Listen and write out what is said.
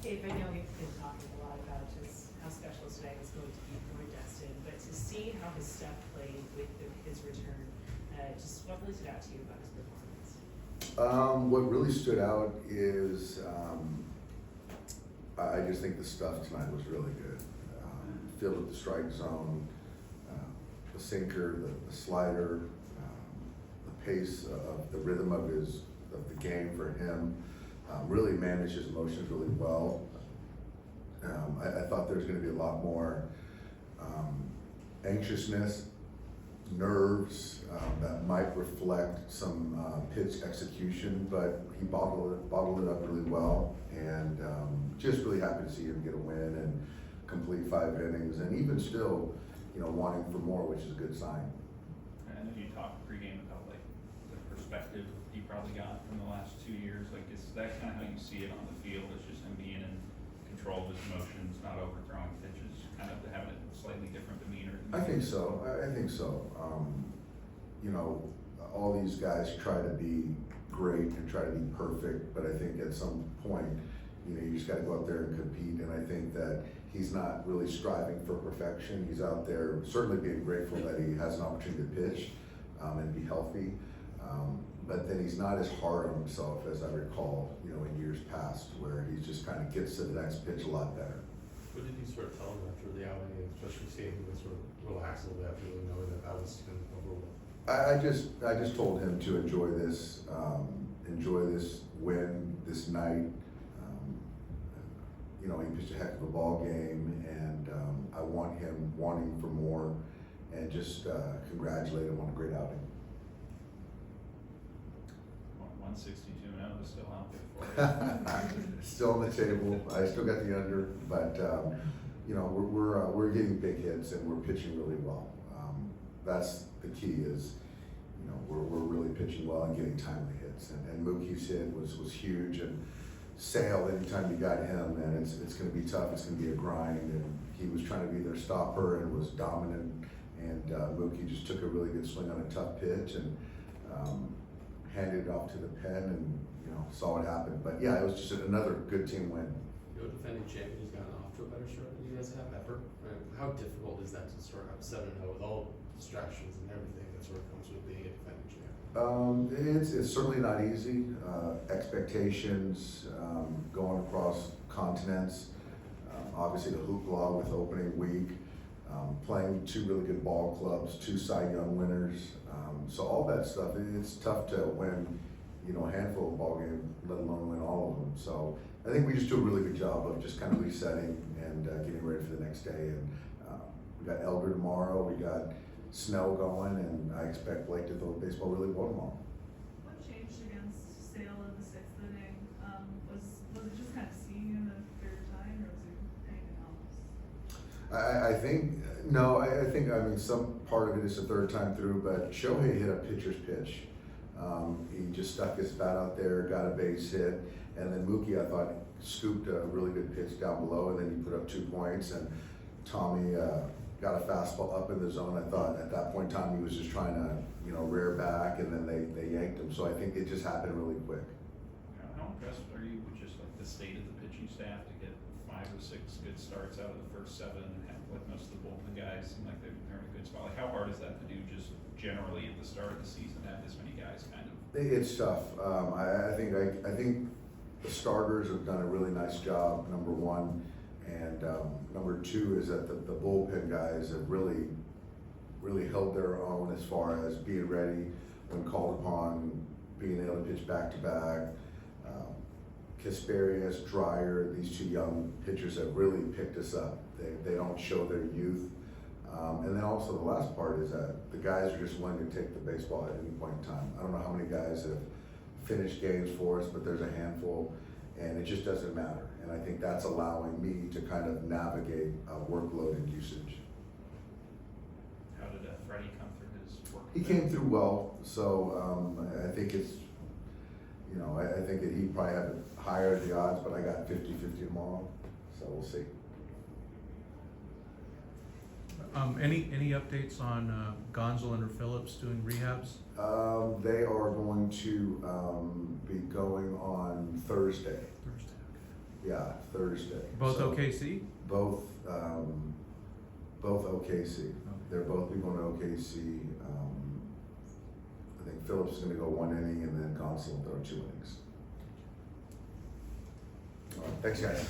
Dave, I know we've been talking a lot about just how special today was going to be for Destin, but to see how his stuff played with his return, just what really stood out to you about his performance? What really stood out is I just think the stuff tonight was really good. Filled with the strike zone, the sinker, the slider, the pace of the rhythm of the game for him. Really managed his emotions really well. I thought there was going to be a lot more anxiousness, nerves that might reflect some pitch execution, but he bottled it up really well, and just really happy to see him get a win and complete 5 innings, and even still, wanting for more, which is a good sign. I know you talked pregame about like the perspective he probably got from the last 2 years. Like, is that kind of how you see it on the field? It's just him being in control of his emotions, not overthrowing pitches, kind of having a slightly different demeanor. I think so. I think so. All these guys try to be great and try to be perfect, but I think at some point, you just got to go out there and compete. And I think that he's not really striving for perfection. He's out there certainly being grateful that he has an opportunity to pitch and be healthy. But then he's not as hard on himself as I recall, in years past, where he just kind of gets to the next pitch a lot better. What did you sort of tell him after the outing, and especially seeing him sort of relax a little bit after really knowing that was going to over with? I just told him to enjoy this win, this night. He pitched a heck of a ball game, and I want him wanting for more, and just congratulate him on a great outing. 162-0 is still out there for you. Still on the table. I still got the under, but we're getting big hits and we're pitching really well. That's the key. Is we're really pitching well and getting timely hits. And Mookie's hit was huge. And Sale, anytime you got him, and it's going to be tough. It's going to be a grind. And he was trying to be their stopper and was dominant. And Mookie just took a really good swing on a tough pitch and handed it off to the pen, and saw what happened. But yeah, it was just another good team win. Your defending champion has gotten off to a better start than you guys have ever. How difficult is that to start out 7-0 with all distractions and everything that sort of comes with being a defending champion? It's certainly not easy. Expectations going across continents. Obviously the hoopla with opening week. Playing 2 really good ball clubs, 2 Cy Young winners. So all that stuff, it's tough to win, a handful of ball games, let alone win all of them. So I think we just do a really good job of just kind of resetting and getting ready for the next day. And we got Elder tomorrow, we got snow going, and I expect Blake to throw the baseball really well tomorrow. What changed against Sale in the 6th inning? Was it just kind of seeing him the 3rd time, or was it anything else? I think some part of it is the 3rd time through, but Shohei hit a pitcher's pitch. He just stuck his bat out there, got a base hit, and then Mookie, I thought, scooped a really good pitch down below, and then he put up 2 points, and Tommy got a fastball up in the zone. I thought at that point Tommy was just trying to, rear back, and then they yanked him. So I think it just happened really quick. How impressed are you with just like the state of the pitching staff to get 5 or 6 good starts out of the first 7 and have like most of the bullpen guys seem like they're in a good spot? Like, how hard is that to do just generally at the start of the season, have this many guys kind of? It's tough. I think the starters have done a really nice job, number one, and number 2 is that the bullpen guys have really held their own as far as being ready when called upon, being able to pitch back to back. Kasperius, Dreyer, these 2 young pitchers have really picked us up. They don't show their youth. And then also the last part is that the guys are just willing to take the baseball at any point in time. I don't know how many guys have finished games for us, but there's a handful, and it just doesn't matter. And I think that's allowing me to kind of navigate workload and usage. How did Freddie come through his work? He came through well, so I think it's, I think that he probably had higher the odds, but I got 50-50 tomorrow, so we'll see. Any updates on Gonsolin or Phillips doing rehabs? They are going to be going on Thursday. Thursday. Yeah, Thursday. Both So, OKC? Both OKC. They're both be going to OKC. I think Phillips is gonna go 1 inning and then Gonsolin throw 2 innings. All right, thanks guys.